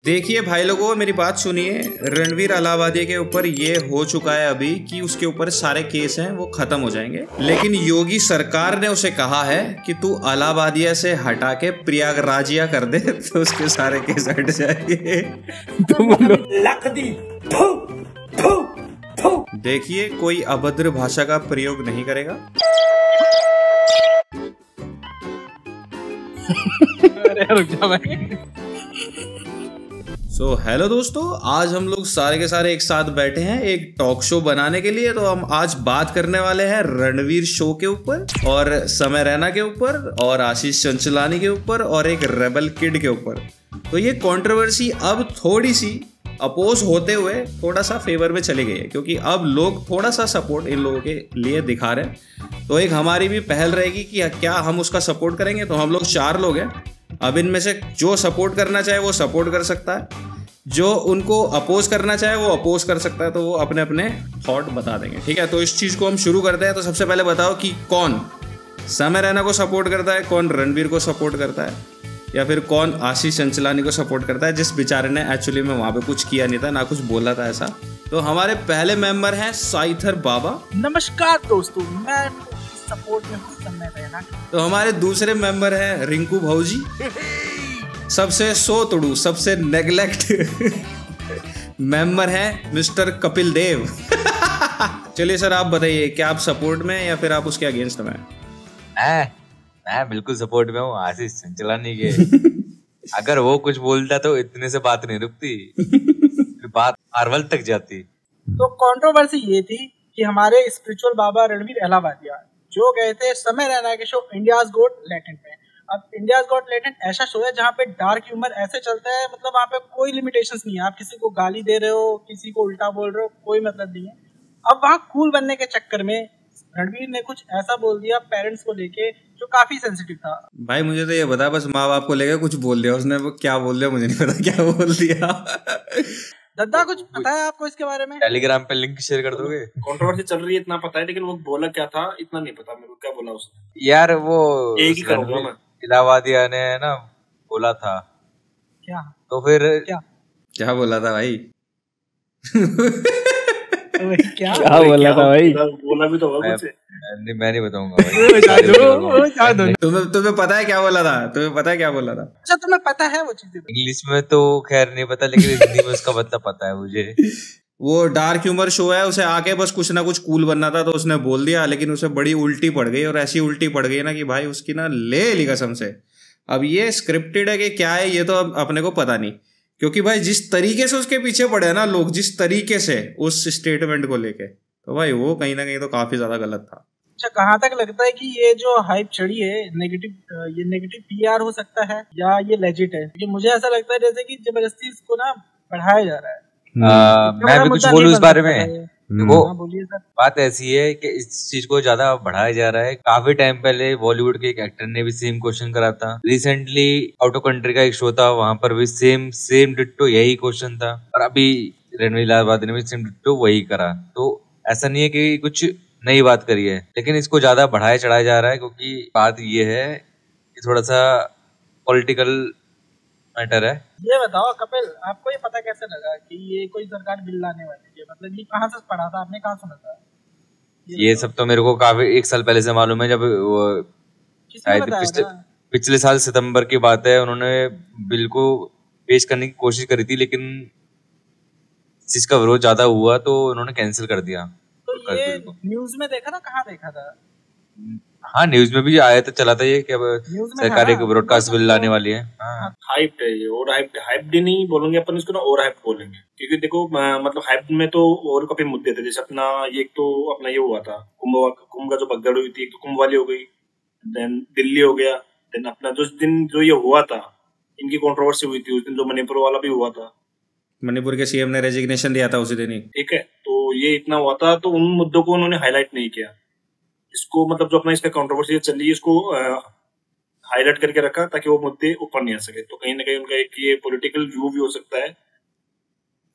देखिए भाई लोगों, मेरी बात सुनिए। रणवीर अलाहाबादी के ऊपर ये हो चुका है अभी कि उसके ऊपर सारे केस हैं वो खत्म हो जाएंगे, लेकिन योगी सरकार ने उसे कहा है कि तू अलाहाबादिया से हटा के प्रयागराजिया कर दे तो उसके सारे केस हट जाएंगे। देखिए, कोई अभद्र भाषा का प्रयोग नहीं करेगा। हेलो दोस्तों, आज हम लोग सारे के सारे एक साथ बैठे हैं एक टॉक शो बनाने के लिए। तो हम आज बात करने वाले हैं रणवीर शो के ऊपर और समय रैना के ऊपर और आशीष चंचलानी के ऊपर और एक रेबल किड के ऊपर। तो ये कंट्रोवर्सी अब थोड़ी सी अपोज होते हुए थोड़ा सा फेवर में चली गई है, क्योंकि अब लोग थोड़ा सा सपोर्ट इन लोगों के लिए दिखा रहे हैं। तो एक हमारी भी पहल रहेगी कि क्या हम उसका सपोर्ट करेंगे। तो हम लोग 4 लोग हैं। अब इनमें से जो सपोर्ट करना चाहे वो सपोर्ट कर सकता है, जो उनको अपोज करना चाहे वो अपोज कर सकता है। तो वो अपने अपने थॉट बता देंगे, ठीक है। तो इस चीज़ को हम शुरू करते हैं। तो सबसे पहले बताओ कि कौन समय रैना को सपोर्ट करता है, कौन रणवीर को सपोर्ट करता है, या फिर कौन आशीष चंचलानी को सपोर्ट करता है, जिस बेचारे ने एक्चुअली में वहाँ पे कुछ किया नहीं था, ना कुछ बोला था ऐसा। तो हमारे पहले मेंबर हैं साइथर बाबा। नमस्कार दोस्तों, मैं सपोर्ट में हूँ समय रैना। तो हमारे दूसरे मेंबर हैं रिंकू भौजी, सबसे सोतड़ू, सबसे नेग्लेक्ट मेंबर हैं मिस्टर कपिल देव। चलिए सर, आप बताइए, क्या आप सपोर्ट में या फिर आप उसके अगेंस्ट में? मैं बिल्कुल सपोर्ट में हूँ आशीष चंचलानी के। अगर वो कुछ बोलता तो इतने से बात नहीं रुकती, फिर बात अरवल तक जाती। तो कंट्रोवर्सी ये थी कि हमारे स्पिरिचुअल बाबा रणवीर अलाहाबादिया जो गए थे समय रैना के शो इंडियाज गॉट लैटेंट में। अब इंडियाज गॉट लैटेंट ऐसा शो है जहाँ पे डार्क ह्यूमर ऐसे चलता है, मतलब वहाँ पे कोई लिमिटेशंस नहीं है। आप किसी को गाली दे रहे हो, किसी को उल्टा बोल रहे हो, कोई मतलब नहीं है। अब वहाँ कूल बनने के चक्कर में रणवीर ने कुछ ऐसा बोल दिया पेरेंट्स को लेके जो काफी सेंसिटिव था। भाई मुझे तो ये बता, बस माँ बाप को लेकर कुछ बोल दिया उसने, वो क्या बोल दिया मुझे नहीं पता, क्या बोल दिया। दद्दा, कुछ पता है आपको इसके बारे में? टेलीग्राम पे लिंक शेयर कर दोगे? कंट्रोवर्सी चल रही है इतना पता है, लेकिन वो बोला क्या था इतना नहीं पता मेरे को। क्या बोला उसने? यार वो एक ही करूंगा मैं। इलाहाबादिया ने ना बोला था क्या, तो फिर क्या बोला था भाई? क्या बोला था भाई? बोला भी तो होगा मुझसे। मैं नहीं बताऊंगा। तुम्हें पता है क्या बोला था? तुम्हें पता है क्या बोला था? अच्छा, तुम्हें पता है वो चीजें? इंग्लिश में तो खैर नहीं पता, लेकिन हिंदी में उसका मतलब पता है मुझे। वो डार्क ह्यूमर शो है, उसे आके बस कुछ ना कुछ कूल बनना था तो उसने बोल दिया, लेकिन उसे बड़ी उल्टी पड़ गई। और ऐसी उल्टी पड़ गई ना कि भाई उसकी ना ले ली कसम से। अब ये स्क्रिप्टेड है कि क्या है ये तो अब अपने को पता नहीं, क्योंकि भाई जिस तरीके से उसके पीछे पड़े ना लोग, जिस तरीके से उस स्टेटमेंट को लेके, तो भाई वो कहीं ना कहीं तो काफी ज्यादा गलत था। अच्छा, कहाँ तक लगता है कि ये जो हाइप चढ़ी है ये नेगेटिव पीआर हो सकता है या ये लेजिट है? क्योंकि मुझे ऐसा लगता है जैसे कि जबरदस्ती इसको ना बढ़ाया जा रहा है। मैं भी कुछ बोलूं इस बारे में। वो बोलिए सर। बात ऐसी है कि इस चीज को ज्यादा बढ़ाया जा रहा है। काफी टाइम पहले बॉलीवुड के एक एक्टर ने भी सेम क्वेश्चन करा था। रिसेंटली आउट ऑफ कंट्री का एक शो था, वहां पर भी सेम डिट्टो यही क्वेश्चन था। और अभी रणवीर अलाहाबादी ने भी सेम डिट्टो वही करा। तो ऐसा नहीं है कि कुछ नई बात करी है, लेकिन इसको ज्यादा बढ़ाया चढ़ाया जा रहा है, क्योंकि बात ये है कि थोड़ा सा पॉलिटिकल मैटर है। ये बताओ कपिल, आपको ये पता कैसे लगा कि ये कोई सरकार बिल लाने वाली है? मतलब ये कहाँ से पढ़ा था आपने, कहाँ सुना था? ये सब तो मेरे को काफी 1 साल पहले से मालूम है। जब शायद पिछले साल सितंबर की बात है, उन्होंने बिल को पेश करने की कोशिश करी थी, लेकिन इस चीज का विरोध ज्यादा हुआ तो उन्होंने कैंसिल कर दिया। तो ये न्यूज में देखा था? कहाँ देखा था? हाँ, न्यूज में भी आया था, चला था ये कि अब सरकार एक ब्रॉडकास्ट बिल लाने वाली है। हाइप है ये, और हाइप नहीं बोलेंगे अपन इसको ना, और हाइप बोलेंगे। क्योंकि देखो मतलब हाइप में तो और काफी मुद्दे थे। जैसे अपना ये एक तो अपना ये हुआ था कुंभ का जो भगदड़ हुई थी, एक तो कुंभ वाली हो गई, देन दिल्ली हो गया, देन अपना जिस दिन जो ये हुआ था इनकी कंट्रोवर्सी हुई थी, उस दिन जो मणिपुर वाला भी हुआ था। मणिपुर के सीएम ने रेजिग्नेशन दिया था उसी दिन ही, ठीक है। तो ये इतना हुआ था, तो उन मुद्दों को उन्होंने हाईलाइट नहीं किया। इसको मतलब जो अपना इसका कंट्रोवर्सी चल रही है इसको हाईलाइट करके रखा ताकि वो मुद्दे ऊपर नहीं आ सके। तो कहीं ना कहीं उनका एक ये पॉलिटिकल व्यू भी हो सकता है।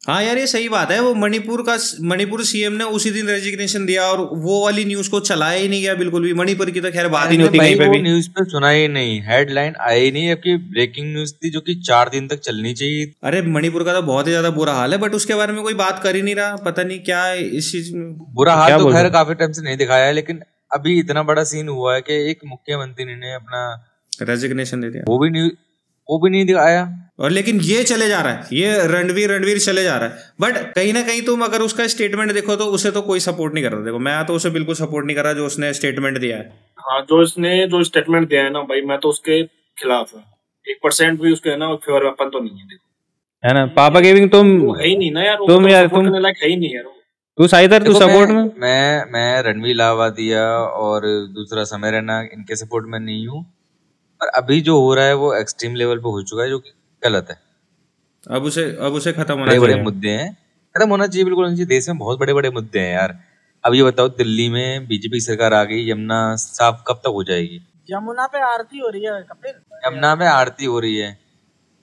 हाँ यार ये सही बात है। वो मणिपुर सीएम ने उसी दिन रेजिग्नेशन दिया और वो वाली न्यूज को चलाया ही नहीं गया बिल्कुल भी। मणिपुर की तो खैर बात ही नहीं होती कहीं पे भी। न्यूज पे सुना ही नहीं, हेडलाइन आई नहीं, जबकि ब्रेकिंग न्यूज थी जो कि 4 दिन तक चलनी चाहिए। अरे मणिपुर का तो बहुत ही ज्यादा बुरा हाल है, बट उसके बारे में कोई बात कर ही नहीं रहा। पता नहीं क्या इस चीज में बुरा हाल तो खैर काफी टाइम से नहीं दिखाया है, लेकिन अभी इतना बड़ा सीन हुआ है कि एक मुख्यमंत्री ने अपना रेजिग्नेशन दे दिया, वो भी नहीं दिखाया। और लेकिन ये चले जा रहा है, ये रणवीर चले जा रहा है। बट कहीं ना कहीं तुम अगर उसका स्टेटमेंट देखो तो उसे तो कोई सपोर्ट नहीं कर रहा। देखो मैं तो उसे बिल्कुल सपोर्ट नहीं कर रहा जो उसने स्टेटमेंट दिया है। हाँ जो स्टेटमेंट दिया है ना भाई, मैं तो उसके खिलाफ हूँ। 1% भी उसके है ना फेवर वेपन तो नहीं है, देखो है ना। पापा गेमिंग तुम है ही नहीं ना यार, तुम यार तुम है ही नहीं यार। तू साइदर तू सपोर्ट में। मैं रणवीर लावादिया और दूसरा समय रैना इनके सपोर्ट में नहीं हूँ। और अभी जो हो रहा है वो एक्सट्रीम लेवल पे हो चुका है, जो कि गलत है। अब उसे खत्म होना चाहिए। बड़े मुद्दे हैं, खत्म होना चाहिए, बिल्कुल होना चाहिए। देश में बहुत बड़े बड़े मुद्दे हैं यार। अब ये बताओ, दिल्ली में बीजेपी सरकार आ गई, यमुना साफ कब तक हो जाएगी? यमुना पे आरती हो रही है कपिल, यमुना में आरती हो रही है।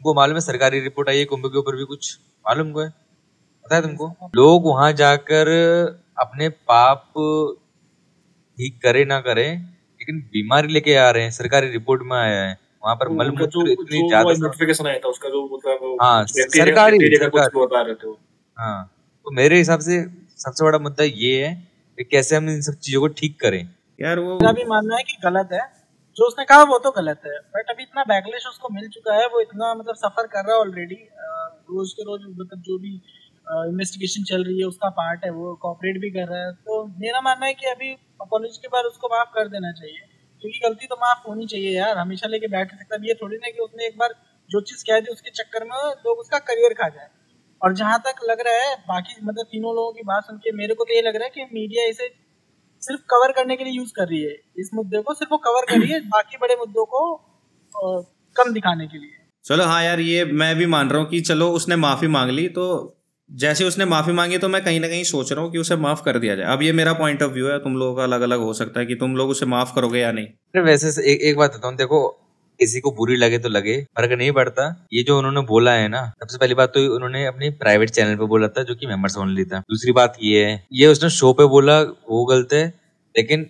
वो मालूम है सरकारी रिपोर्ट आई है कुंभ के ऊपर भी कुछ मालूम को है, पता है तुमको? लोग वहां जाकर अपने पाप ठीक करे ना करे, लेकिन बीमारी लेके आ रहे हैं। सरकारी रिपोर्ट में आया है वहां पर मलमूत्र इतनी ज्यादा नोटिफिकेशन आया था उसका, जो मतलब हाँ सरकारी बता रहे थे। हाँ तो मेरे हिसाब से सबसे बड़ा मुद्दा ये है कि कैसे हम इन सब चीजों को ठीक करें। यार वो मेरा भी मानना है कि गलत है जो उसने कहा, वो तो गलत है। बट अभी इतना बैकलैश उसको मिल चुका है, वो इतना मतलब सफर कर रहा है ऑलरेडी। रोज के रोज मतलब जो भी इन्वेस्टिगेशन चल रही है उसका पार्ट है, वो कोऑपरेट भी कर रहा है। तो मेरा मानना है कि अभी अपॉलॉजी के बाद उसको माफ कर देना चाहिए, क्योंकि गलती तो माफ होनी चाहिए यार। हमेशा लेके बैठ सकता है, ये थोड़ी ना कि उसने एक बार जो चीज कह दी उसके चक्कर में लोग उसका करियर खा जाए। और जहां तक लग रहा है बाकी मतलब तीनों लोगों की बात सुन के मेरे को तो ये लग रहा है कि मीडिया इसे सिर्फ कवर करने के लिए यूज कर रही है। इस मुद्दे को सिर्फ वो कवर कर रही है, बाकी बड़े मुद्दों को कम दिखाने के लिए। चलो हाँ यार, ये मैं भी मान रहा हूँ कि चलो उसने माफी मांग ली, तो जैसे उसने माफी मांगी तो मैं कहीं ना कहीं सोच रहा हूँ कि उसे माफ कर दिया जाए। अब ये मेरा पॉइंट ऑफ व्यू है, तुम लोगों का अलग अलग हो सकता है कि तुम लोग उसे माफ करोगे या नहीं। वैसे एक बात बताऊँ, देखो किसी को बुरी लगे तो लगे, फर्क नहीं पड़ता। ये जो उन्होंने बोला है ना, सबसे पहली बात तो उन्होंने अपने प्राइवेट चैनल पे बोला था जो कि मेंबर्स ओनली था। दूसरी बात ये है, ये उसने शो पे बोला वो गलत है, लेकिन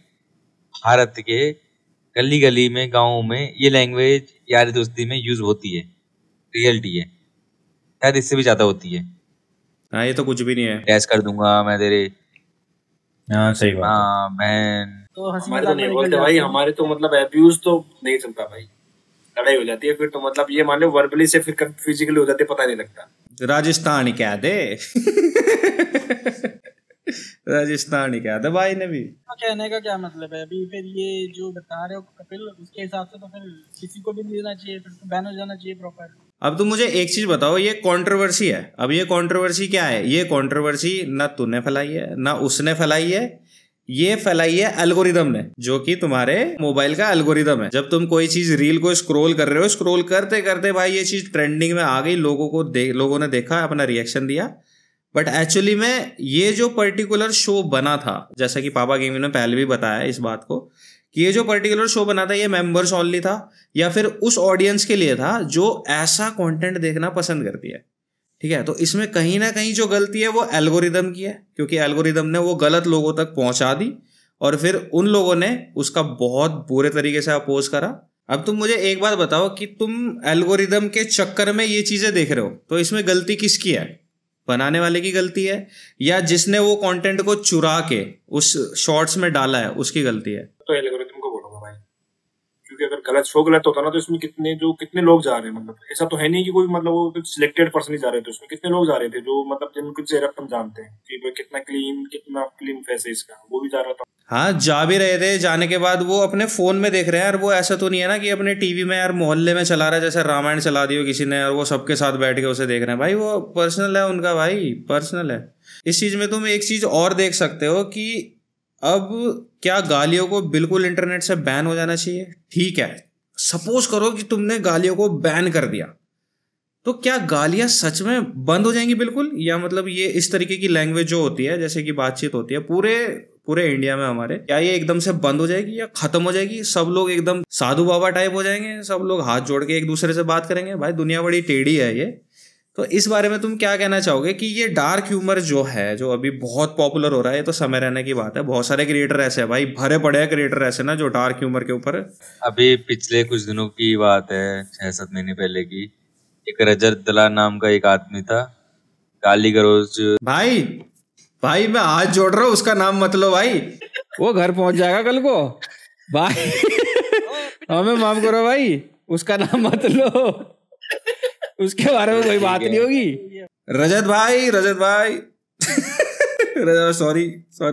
भारत के गली गली में गाँव में ये लैंग्वेज यारी दोस्ती में यूज होती है, रियलिटी है, शायद इससे भी ज्यादा होती है। हाँ ये तो कुछ भी नहीं है। डैश कर दूंगा मैं तेरे, हाँ सही बात हाँ मैं तो हमारे तो नहीं बोलते भाई, हमारे तो मतलब अब्यूज तो नहीं चलता भाई, लड़ाई हो जाती है फिर तो मतलब ये मान लो वर्बली से फिर फिजिकली हो जाती है, पता नहीं लगता। राजस्थानी क्या दे राजस्थानी क्या दे भाई ने भी। कहने का क्या मतलब है अभी? फिर ये जो बता रहे हो कपिल, उसके हिसाब से तो फिर किसी को भी नहीं देना चाहिए, फिर तो बैन हो जाना चाहिए प्रॉपर। अब तुम मुझे एक चीज बताओ, ये कंट्रोवर्सी है। अब ये कंट्रोवर्सी क्या है? ये कंट्रोवर्सी ना तूने फैलाई है ना उसने फैलाई है, ये फैलाई है एल्गोरिदम ने, जो कि तुम्हारे मोबाइल का एल्गोरिदम है। जब तुम कोई चीज रील को स्क्रॉल कर रहे हो, स्क्रॉल करते करते भाई ये चीज ट्रेंडिंग में आ गई, लोगों ने देखा, अपना रिएक्शन दिया। बट एक्चुअली में ये जो पर्टिकुलर शो बना था, जैसा कि पापा गेमिंग ने पहले भी बताया इस बात को, कि ये जो पर्टिकुलर शो बना था ये मेंबर्स ओनली था, या फिर उस ऑडियंस के लिए था जो ऐसा कंटेंट देखना पसंद करती है। ठीक है, तो इसमें कहीं ना कहीं जो गलती है वो एल्गोरिदम की है, क्योंकि एल्गोरिदम ने वो गलत लोगों तक पहुंचा दी और फिर उन लोगों ने उसका बहुत बुरे तरीके से अपोज करा। अब तुम मुझे एक बात बताओ कि तुम एल्गोरिदम के चक्कर में ये चीजें देख रहे हो, तो इसमें गलती किसकी है? बनाने वाले की गलती है, या जिसने वो कंटेंट को चुरा के उस शॉर्ट्स में डाला है उसकी गलती है? तो एल्गोरिथम को बोलूंगा भाई, क्योंकि अगर गलत शो गलत होता ना तो इसमें कितने लोग जा रहे हैं, मतलब ऐसा तो है नहीं कि कोई मतलब वो सिलेक्टेड पर्सन ही जा रहे थे, उसमें कितने लोग जा रहे थे जो मतलब जिनको चेहरा अपन जानते हैं कि भाई कितना क्लीन फेस है इसका, वो भी जा रहा था। हाँ जा भी रहे थे, जाने के बाद वो अपने फोन में देख रहे हैं यार। वो ऐसा तो नहीं है ना कि अपने टीवी में यार मोहल्ले में चला रहा है, जैसे रामायण चला दी हो किसी ने और वो सबके साथ बैठ के उसे देख रहे हैं। भाई वो पर्सनल है उनका, भाई पर्सनल है। इस चीज में तुम एक चीज और देख सकते हो कि अब क्या गालियों को बिल्कुल इंटरनेट से बैन हो जाना चाहिए? ठीक है, सपोज करो कि तुमने गालियों को बैन कर दिया, तो क्या गालियां सच में बंद हो जाएंगी बिल्कुल? या मतलब ये इस तरीके की लैंग्वेज जो होती है, जैसे कि बातचीत होती है पूरे इंडिया में हमारे, क्या ये एकदम से बंद हो जाएगी या खत्म हो जाएगी? सब लोग एकदम साधु बाबा टाइप हो जाएंगे, सब लोग हाथ जोड़ के एक दूसरे से बात करेंगे? भाई दुनिया बड़ी टेढ़ी है ये, तो इस बारे में तुम क्या कहना चाहोगे कि ये डार्क ह्यूमर जो है, जो अभी बहुत पॉपुलर हो रहा है, ये तो समय रहने की बात है, बहुत सारे क्रिएटर ऐसे हैं भाई, भरे पड़े हैं क्रिएटर ऐसे ना जो डार्क ह्यूमर के ऊपर। अभी पिछले कुछ दिनों की बात है, 6-7 महीने पहले की, एक रजत दलाल नाम का एक आदमी था, गाली गलौज। भाई मैं हाथ जोड़ रहा हूँ, उसका नाम मत लो भाई, वो घर पहुंच जाएगा कल को भाई। हमें माफ करो भाई, उसका नाम मत लो, उसके बारे में कोई बात नहीं होगी। रजत भाई सॉरी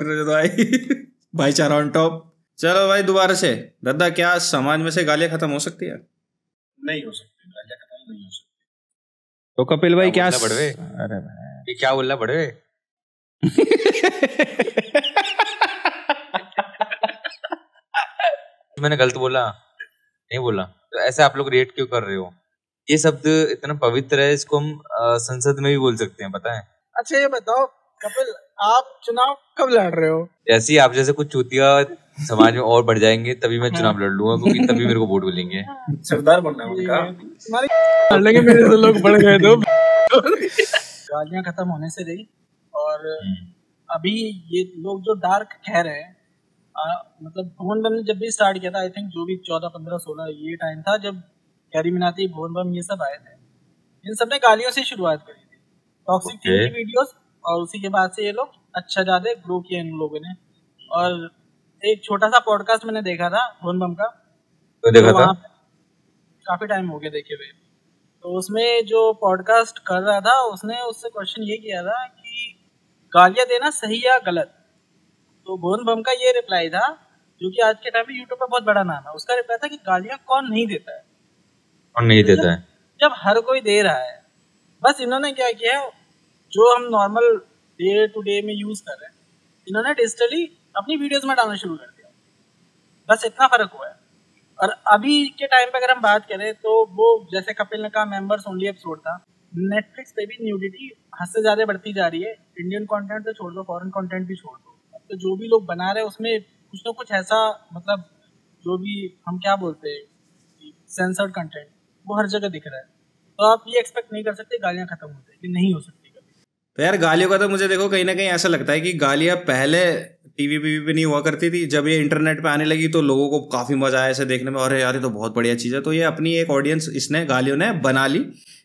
रजत भाई, भाईचारा ऑन टॉप। चलो भाई दोबारा से दद्दा, क्या समाज में से गालियां खत्म हो सकती है? नहीं हो सकती, गालियां खत्म नहीं हो सकती। तो कपिल भाई क्या बड़वे, अरे भाई क्या बोल रहा बड़वे? मैंने गलत बोला? नहीं बोला। तो ऐसे आप लोग रिएक्ट क्यों कर रहे हो? ये शब्द इतना पवित्र है, इसको हम संसद में भी बोल सकते हैं, पता है? अच्छा ये बताओ कपिल, आप चुनाव कब लड़ रहे हो? जैसे ही आप जैसे कुछ चूतिया समाज में और बढ़ जाएंगे तभी मैं चुनाव लड़ लूंगा, क्योंकि तभी मेरे को वोट मिलेंगे। सरदार बनना है उनका। लड़ने मेरे से लोग बढ़ गए तो गालियां खत्म होने से रही। और अभी ये लोग जो डार्क कह रहे हैं, मतलब भुवन बम ने जब भी स्टार्ट किया था, आई थिंक जो भी 14, 15, 16 ये टाइम था जब कैरी मिनाती, भुवन बम ये सब आए थे, इन सब ने गालियों से शुरुआत करी थी, टॉक्सिक थी इनकी वीडियोस, और उसी के बाद से ये लोग अच्छा ज्यादा ग्रो किया इन लोगों ने। और एक छोटा सा पॉडकास्ट मैंने देखा था भुवन बम का, तो वहाँ काफी टाइम हो गया देखे हुए, तो उसमें जो पॉडकास्ट कर रहा था उसने उससे क्वेश्चन ये किया था कि गालियां देना सही या गलत। तो भुवन बम का ये रिप्लाई था, जो कि आज के टाइम में यूट्यूब पे बहुत बड़ा नाम है, उसका रिप्लाई था कि गालियां कौन नहीं देता है, कौन नहीं देता है जब हर कोई दे रहा है। बस इन्होंने क्या किया है, जो हम नॉर्मल डे टू डे में यूज कर रहे हैं, इन्होंने डिजिटली अपनी वीडियोस में डालना शुरू कर दिया, बस इतना फर्क हुआ है। और अभी के टाइम पे अगर हम बात करें तो वो जैसे कपिल ने कहा मेंबर्स ओनली एपिसोड था, नेटफ्लिक्स पे भी न्यूडिटी हद से ज्यादा बढ़ती जा रही है। इंडियन कंटेंट तो छोड़ दो, फॉरेन कंटेंट भी छोड़ दो, तो जो भी लोग बना रहे हैं उसमें कुछ ना कुछ ऐसा, मतलब जो भी हम क्या बोलते हैं सेंसर्ड कंटेंट, वो हर जगह दिख रहा है। तो आप ये एक्सपेक्ट नहीं कर सकते गालियां खत्म हो जाएगी, नहीं हो सकती कभी। तो यार गालियों का तो मुझे देखो कहीं ना कहीं ऐसा लगता है कि गालियां पहले टीवी पे नहीं हुआ करती थी, जब ये इंटरनेट पे आने लगी तो लोगों को काफी मजा आया इसे देखने में, अरे यार ये तो बहुत बढ़िया चीज है। तो ये अपनी एक ऑडियंस इसने गालियों ने बना ली,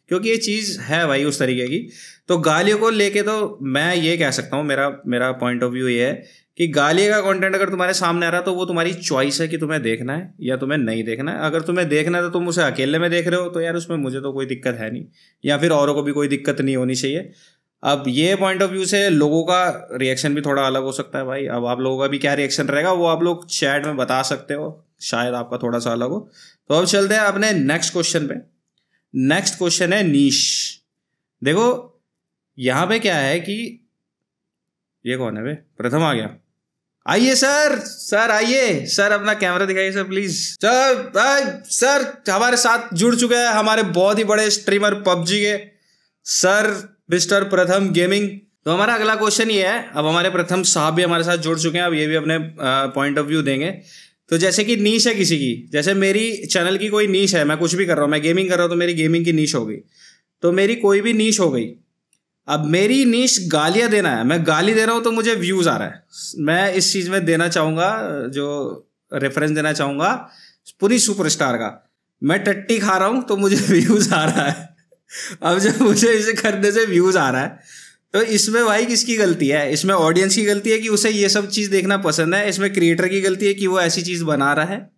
क्योंकि ये चीज है भाई उस तरीके की। तो गालियों को लेके तो मैं ये कह सकता हूँ, मेरा पॉइंट ऑफ व्यू ये है कि गाली का कंटेंट अगर तुम्हारे सामने आ रहा है तो वो तुम्हारी चॉइस है कि तुम्हें देखना है या तुम्हें नहीं देखना है। अगर तुम्हें देखना है तो तुम उसे अकेले में देख रहे हो, तो यार उसमें मुझे तो कोई दिक्कत है नहीं, या फिर औरों को भी कोई दिक्कत नहीं होनी चाहिए। अब ये पॉइंट ऑफ व्यू से लोगों का रिएक्शन भी थोड़ा अलग हो सकता है भाई। अब आप लोगों का भी क्या रिएक्शन रहेगा वो आप लोग चैट में बता सकते हो, शायद आपका थोड़ा सा अलग हो। तो अब चलते हैं अपने नेक्स्ट क्वेश्चन पे। नेक्स्ट क्वेश्चन है नीश। देखो यहां पे क्या है कि ये कौन है बे? प्रथम आ गया, आइए सर आइए सर, अपना कैमरा दिखाइए सर प्लीज। सर हमारे साथ जुड़ चुके हैं हमारे बहुत ही बड़े स्ट्रीमर पबजी के सर मिस्टर प्रथम गेमिंग। तो हमारा अगला क्वेश्चन ये है, अब हमारे प्रथम साहब भी हमारे साथ जुड़ चुके हैं, अब ये भी अपने पॉइंट ऑफ व्यू देंगे। तो जैसे कि नीश है किसी की, जैसे मेरी चैनल की कोई नीश है, मैं कुछ भी कर रहा हूँ, मैं गेमिंग कर रहा हूँ तो मेरी गेमिंग की नीश हो गई, तो मेरी कोई भी नीश हो गई। अब मेरी नीश गालियां देना है, मैं गाली दे रहा हूं तो मुझे व्यूज आ रहा है। मैं इस चीज में देना चाहूंगा, जो रेफरेंस देना चाहूंगा पूरी सुपरस्टार का, मैं टट्टी खा रहा हूं तो मुझे व्यूज आ रहा है। अब जब मुझे इसे खरीदने से व्यूज आ रहा है, तो इसमें भाई किसकी गलती है? इसमें ऑडियंस की गलती है कि उसे ये सब चीज देखना पसंद है, इसमें क्रिएटर की गलती है कि वो ऐसी चीज बना रहा है,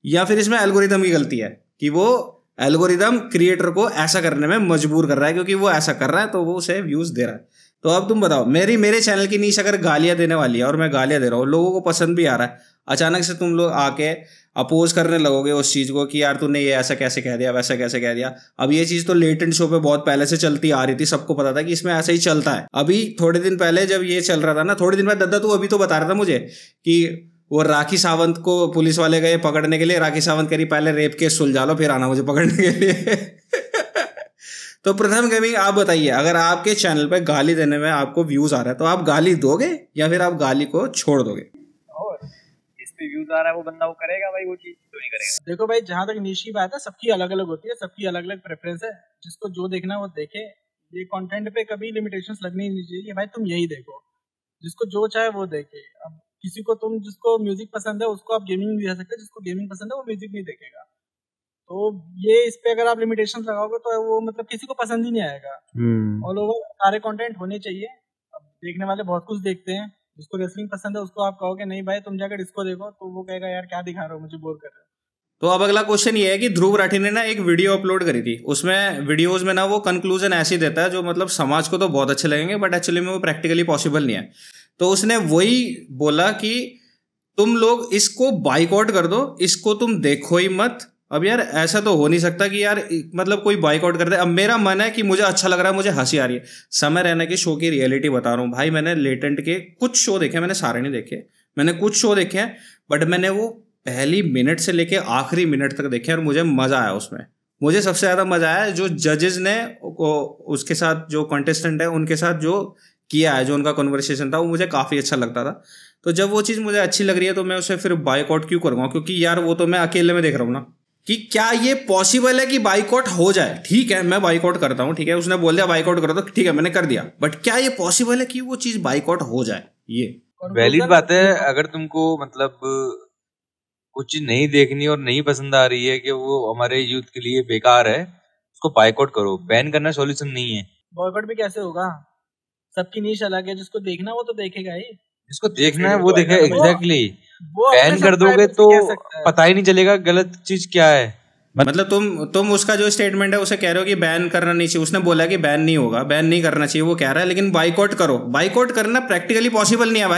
या फिर इसमें एल्गोरिथम की गलती है कि वो एल्गोरिदम क्रिएटर को ऐसा करने में मजबूर कर रहा है, क्योंकि वो ऐसा कर रहा है तो वो उसे व्यूज दे रहा है। तो अब तुम बताओ, मेरे चैनल की नीश अगर गालियां देने वाली है और मैं गालियां दे रहा हूँ, लोगों को पसंद भी आ रहा है, अचानक से तुम लोग आके अपोज करने लगोगे उस चीज को कि यार तूने ये ऐसा कैसे कह दिया, वैसा कैसे कह दिया। अब ये चीज तो लेटेंट शो पे बहुत पहले से चलती आ रही थी, सबको पता था कि इसमें ऐसा ही चलता है। अभी थोड़े दिन पहले जब ये चल रहा था ना, थोड़े दिन बाद दद्दा तू अभी तो बता रहा था मुझे कि वो राखी सावंत को पुलिस वाले गए पकड़ने के लिए, राखी सावंत करी पहले रेप केस सुलझा लो फिर आना मुझे पकड़ने के लिए। तो प्रथम गेमिंग आप बताइए, अगर आपके चैनल पे गाली देने में आपको व्यूज आ रहा है तो आप गाली दोगे या फिर आप गाली को छोड़ दोगे? और इस पे व्यूज आ रहा है वो बंदा वो करेगा भाई, वो चीज क्यों नहीं करेगा? देखो भाई, जहां तक नीश की बात है, सबकी अलग अलग होती है, सबकी अलग अलग प्रेफरेंस है, जिसको जो देखना है वो देखे, ये कंटेंट पे कभी लिमिटेशंस लगनी नहीं चाहिए कि भाई तुम यही देखो, जिसको जो चाहे वो देखे। अब किसी को जिसको म्यूजिक पसंद है उसको आप गेमिंग भी दे सकते हैं, जिसको गेमिंग पसंद है वो म्यूजिक नहीं देखेगा। तो ये इस पे अगर आप लिमिटेशंस लगाओगे तो वो मतलब किसी को पसंद ही नहीं आएगा। ऑल ओवर सारे कंटेंट होने चाहिए। अब देखने वाले बहुत कुछ देखते हैं, जिसको रेसलिंग पसंद है उसको आप कहोगे नहीं भाई तुम जाकर डिस्को देखो, तो वो कहेगा यार क्या दिखा रहे हो, मुझे बोर कर रहे हो। तो अब अगला क्वेश्चन ये है कि ध्रुव राठी ने ना एक वीडियो अपलोड करी थी, उसमें वीडियोस में ना वो कंक्लूजन ऐसे देता है जो मतलब समाज को तो बहुत अच्छे लगेंगे बट एक्चुअली में वो प्रैक्टिकली पॉसिबल नहीं है। तो उसने वही बोला कि तुम लोग इसको बाइकआउट कर दो, इसको तुम देखो ही मत। अब यार ऐसा तो हो नहीं सकता कि यार मतलब कोई बाइकआउट कर दे। अब मेरा मन है कि मुझे अच्छा लग रहा है, मुझे हंसी आ रही है। समय रैना के शो की रियलिटी बता रहा हूँ भाई, मैंने लेटेंट के कुछ शो देखे, मैंने सारे नहीं देखे, मैंने कुछ शो देखे हैं बट मैंने वो पहली मिनट से लेके आखिरी मिनट तक देखे और मुझे मजा आया उसमें। मुझे सबसे ज्यादा मजा आया जो जजेस ने उसके साथ, जो कंटेस्टेंट है उनके साथ जो किया है, जो उनका कन्वर्सेशन था वो मुझे काफी अच्छा लगता था। तो जब वो चीज मुझे अच्छी लग रही है तो मैं उसे फिर बाइकआउट क्यों करूंगा, क्योंकि यार वो तो मैं अकेले में देख रहा हूँ ना। कि क्या ये पॉसिबल है कि बाइकआउट हो जाए? ठीक है मैं बाइकआउट करता हूँ, ठीक है उसने बोल दिया बाइकआउट करो तो ठीक है मैंने कर दिया, बट क्या ये पॉसिबल है कि वो चीज बाइकआउट हो जाए? ये वैलिड बात है। अगर तुमको मतलब कुछ चीज नहीं देखनी और नहीं पसंद आ रही है कि वो हमारे यूथ के लिए बेकार है, उसको बाइकआउट करो। बैन करना सॉल्यूशन नहीं है। बॉयकॉट भी कैसे होगा? सबकी नीश अलग है, जिसको देखना वो तो देखेगा ही, जिसको देखना है वो देखे। एग्जैक्टली वो बैन कर दोगे तो पता ही नहीं चलेगा गलत चीज क्या है। मतलब तुम उसका जो स्टेटमेंट है उसे कह रहे हो कि बैन करना नहीं चाहिए, उसने बोला कि बैन नहीं होगा, बैन नहीं करना चाहिए वो कह रहा है, लेकिन बाइकआउट करो। बाइकआउट करना प्रैक्टिकली पॉसिबल नहीं है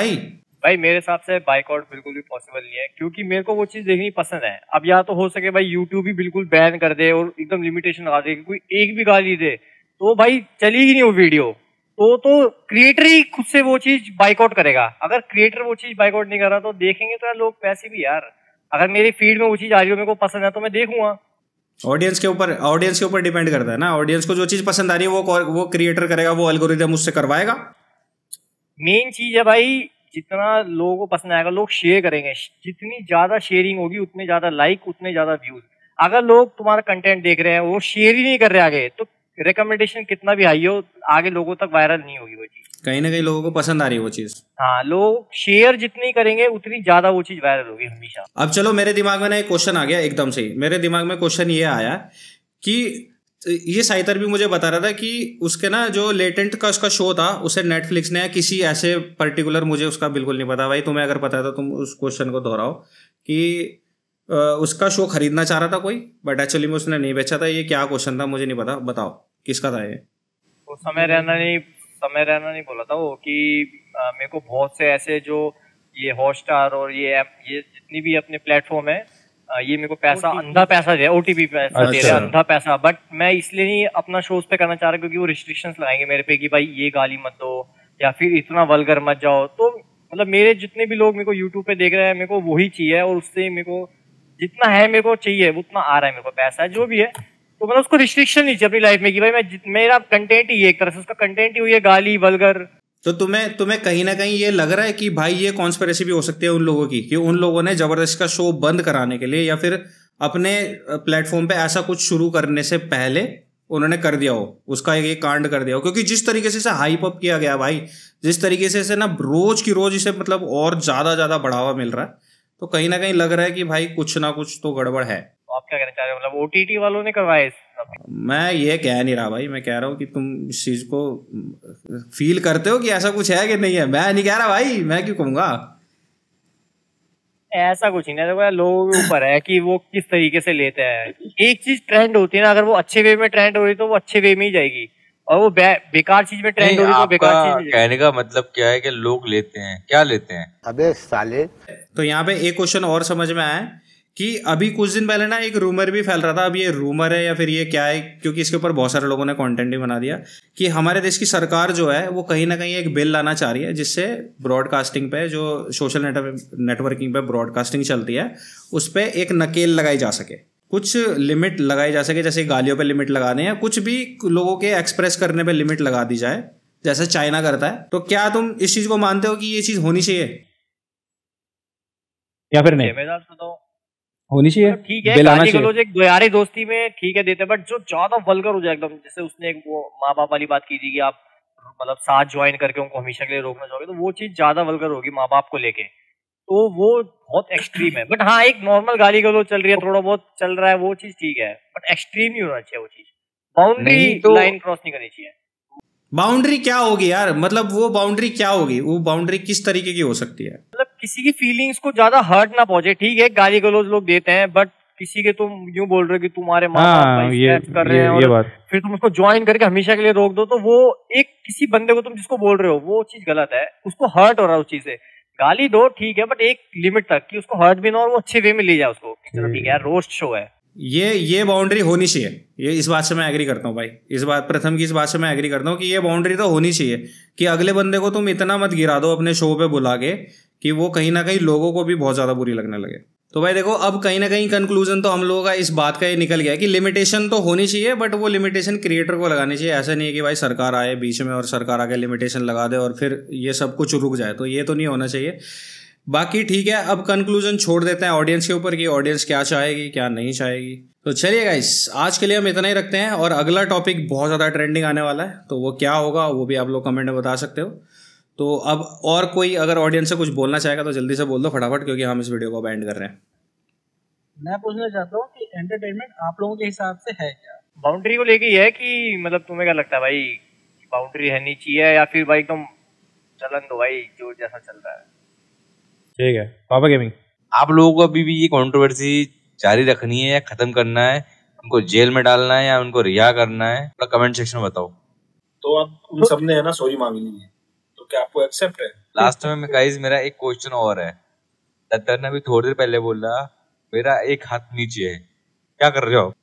भाई मेरे हिसाब से बाइकआउट बिल्कुल भी पॉसिबल नहीं है, क्योंकि मेरे को वो चीज देखनी पसंद है। अब या तो हो सके भाई यूट्यूब ही बिल्कुल बैन कर दे और एकदम लिमिटेशन लगा दे, कोई एक भी गाली दे तो भाई चलेगी नहीं वो वीडियो। तो क्रिएटर ही खुद से वो चीज बाइकआउट करेगा। अगर क्रिएटर वो चीज बाइकआउट नहीं कर रहा तो देखेंगे तो यार लोग वैसे भी। यार अगर मेरी फीड में वो चीज आ रही हो, मेरे को पसंद है तो मैं देखूंगा। ऑडियंस के ऊपर डिपेंड करता है ना। ऑडियंस को जो चीज पसंद आ रही है वो क्रिएटर करेगा, वो एल्गोरिथम उससे करवाएगा। मेन चीज है भाई, जितना लोगों को पसंद आएगा लोग शेयर करेंगे। जितनी ज्यादा शेयरिंग होगी उतने ज्यादा लाइक, उतने ज्यादा व्यूज। अगर लोग तुम्हारा कंटेंट देख रहे हैं वो शेयर ही नहीं कर रहे आगे, तो रिकमेंडेशन कितना भी हाई हो आगे लोगों तक वायरल नहीं होगी वो चीज। कहीं ना कहीं लोगों को पसंद आ रही है वो चीज। हाँ, लोग शेयर जितनी करेंगे उतनी ज्यादा वो चीज वायरल होगी हमेशा। अब चलो मेरे दिमाग में ना एक क्वेश्चन आ गया एकदम से ही। मेरे दिमाग में क्वेश्चन ये आया कि ये साइतर भी मुझे बता रहा था कि उसके ना जो लेटेंट का उसका शो था उसे नेटफ्लिक्स ने किसी ऐसे पर्टिकुलर, मुझे उसका बिल्कुल नहीं पता भाई, तुम्हें अगर पता है तो तुम उस क्वेश्चन को दोहराओ, कि उसका शो खरीदना चाह रहा था कोई बट एक्चुअली में उसने नहीं बेचा था। ये क्या क्वेश्चन था मुझे नहीं पता, बताओ किसका था ये? तो समय रहना नहीं बोला था वो कि मेरे को बहुत से ऐसे जो ये हॉटस्टार और ये ऐप, ये जितनी भी अपने प्लेटफॉर्म है, ये मेरे को पैसा अंधा पैसा दे, ओटीपी पैसा दे रहा है, अंधा पैसा। बट मैं इसलिए नहीं अपना शोज पे करना चाह रहा क्योंकि वो रिस्ट्रिक्शंस लगाएंगे मेरे पे कि भाई ये गाली मत दो या फिर इतना वल्गर मत जाओ। तो मतलब मेरे जितने भी लोग मेरे को यूट्यूब पे देख रहे हैं मेरे को वही चाहिए, और उससे मेरे को जितना है मेरे को चाहिए उतना आ रहा है, मेरे को पैसा है जो भी है। तो मतलब उसको रिस्ट्रिक्शन नहीं चाहिए अपनी लाइफ में कि भाई मेरा कंटेंट ही है, एक तरह से उसका कंटेंट ही हुई है गाली वल्गर। तो तुम्हें कहीं ना कहीं ये लग रहा है कि भाई ये कॉन्स्पिरेसी भी हो सकती है उन लोगों की, कि उन लोगों ने जबरदस्त का शो बंद कराने के लिए या फिर अपने प्लेटफॉर्म पे ऐसा कुछ शुरू करने से पहले उन्होंने कर दिया हो, उसका एक कांड कर दिया हो? क्योंकि जिस तरीके से इसे हाइप अप किया गया भाई, जिस तरीके से इसे ना रोज की रोज इसे मतलब और ज्यादा बढ़ावा मिल रहा है, तो कहीं ना कहीं लग रहा है कि भाई कुछ ना कुछ तो गड़बड़ है। तो आप क्या कहना चाह रहे हो? मतलब ओटीटी वालों ने करवाया? मैं ये कह नहीं रहा भाई, मैं कह रहा हूँ कि तुम इस चीज को फील करते हो कि ऐसा कुछ है कि नहीं है। मैं नहीं कह रहा भाई, मैं क्यों कहूंगा? ऐसा कुछ नहीं है, लोगों के ऊपर है कि वो किस तरीके से लेते हैं। एक चीज ट्रेंड होती है ना, अगर वो अच्छे वे में ट्रेंड हो रही तो वो अच्छे वे में ही जाएगी, और वो बेकार चीज में ट्रेंड हो रही तो बेकार चीज। कहने का मतलब क्या है कि लोग लेते हैं, क्या लेते हैं? अबे साले। तो यहाँ पे एक क्वेश्चन और समझ में आया कि अभी कुछ दिन पहले ना एक रूमर भी फैल रहा था, अब ये रूमर है या फिर ये क्या है, क्योंकि इसके ऊपर बहुत सारे लोगों ने कंटेंट भी बना दिया, कि हमारे देश की सरकार जो है वो कहीं ना कहीं एक बिल लाना चाह रही है जिससे ब्रॉडकास्टिंग पे, जो सोशल नेटवर्किंग पे ब्रॉडकास्टिंग चलती है, उस पर एक नकेल लगाई जा सके, कुछ लिमिट लगाई जा सके, जैसे गालियों पे लिमिट लगाने या कुछ भी लोगों के एक्सप्रेस करने पे लिमिट लगा दी जाए, जैसे चाइना करता है। तो क्या तुम इस चीज को मानते हो कि ये चीज होनी चाहिए या फिर नहीं? होनी चाहिए, ठीक है बिल आना गाली चाहिए। गलौज एक यारी दोस्ती में ठीक है देते, बट जो ज्यादा वल्गर हो जाए एकदम, जैसे उसने एक वो माँ बाप वाली बात की थी कि आप मतलब साथ ज्वाइन करके उनको हमेशा के लिए रोकना चाहोगे, तो वो चीज ज्यादा वल्गर होगी माँ बाप को लेके, तो वो बहुत एक्सट्रीम है। बट हाँ एक नॉर्मल गाली गलौज चल रही है, थोड़ा बहुत चल रहा है, वो चीज ठीक है, बट एक्सट्रीम नहीं होना चाहिए वो चीज, बाउंड्री नहीं तो लाइन क्रॉस नहीं करनी चाहिए। बाउंड्री क्या होगी यार, मतलब वो बाउंड्री क्या होगी, वो बाउंड्री किस तरीके की हो सकती है? मतलब किसी की फीलिंग्स को ज्यादा हर्ट ना पहुंचे, ठीक है गाली गलौज लोग देते हैं, बट किसी के तुम यूं बोल रहे हो कि तुम्हारे माँ बाप हाँ, भाई ये स्नैप कर रहे हैं ये और बात फिर तुम उसको ज्वाइन करके हमेशा के लिए रोक दो, तो वो एक किसी बंदे को तुम जिसको बोल रहे हो वो चीज गलत है, उसको हर्ट हो रहा है उस चीज से। गाली दो ठीक है, बट एक लिमिट तक कि उसको हर्ट भी ना और वो अच्छे वे में ले जाए उसको, चलो ठीक है यार रोस्ट शो है। ये बाउंड्री होनी चाहिए, ये इस बात से मैं एग्री करता हूँ भाई, इस बात प्रथम की इस बात से मैं एग्री करता हूँ कि ये बाउंड्री तो होनी चाहिए कि अगले बंदे को तुम इतना मत गिरा दो अपने शो पे बुला के कि वो कहीं ना कहीं लोगों को भी बहुत ज्यादा बुरी लगने लगे। तो भाई देखो, अब कहीं ना कहीं कंक्लूजन तो हम लोगों का इस बात का ये निकल गया कि लिमिटेशन तो होनी चाहिए, बट वो लिमिटेशन क्रिएटर को लगानी चाहिए। ऐसा नहीं है कि भाई सरकार आए बीच में और सरकार आके लिमिटेशन लगा दे और फिर ये सब कुछ रुक जाए, तो ये तो नहीं होना चाहिए। बाकी ठीक है, अब कंक्लूजन छोड़ देते हैं ऑडियंस के ऊपर कि ऑडियंस क्या चाहेगी क्या नहीं चाहेगी। तो चलिए गाइस, आज के लिए हम इतना ही रखते हैं, और अगला टॉपिक बहुत ज़्यादा ट्रेंडिंग आने वाला है, तो वो क्या होगा वो भी आप लोग कमेंट में बता सकते हो। तो अब और कोई अगर ऑडियंस से कुछ बोलना चाहेगा तो जल्दी से बोल दो फटाफट, क्योंकि हम इस वीडियो को अब एंड कर रहे हैं। मैं पूछना चाहता हूँ कि एंटरटेनमेंट आप लोगों के हिसाब से है क्या? बाउंड्री को लेके ये है कि मतलब तुम्हें क्या लगता है भाई, बाउंड्री रहनी चाहिए या फिर भाई तुम चलन दो भाई जो जैसा चल रहा है? ठीक है पापा गेमिंग, आप लोगों को अभी भी ये कंट्रोवर्सी जारी रखनी है या खत्म करना है, उनको जेल में डालना है या उनको रिहा करना है, थोड़ा कमेंट सेक्शन में बताओ। तो अब उन सबने है ना सॉरी मांग ली है, तो क्या आपको एक्सेप्ट है? लास्ट में गाइस मेरा एक क्वेश्चन और है, दत्तर ने अभी थोड़ी देर पहले बोला मेरा एक हाथ नीचे है, क्या कर रहे हो?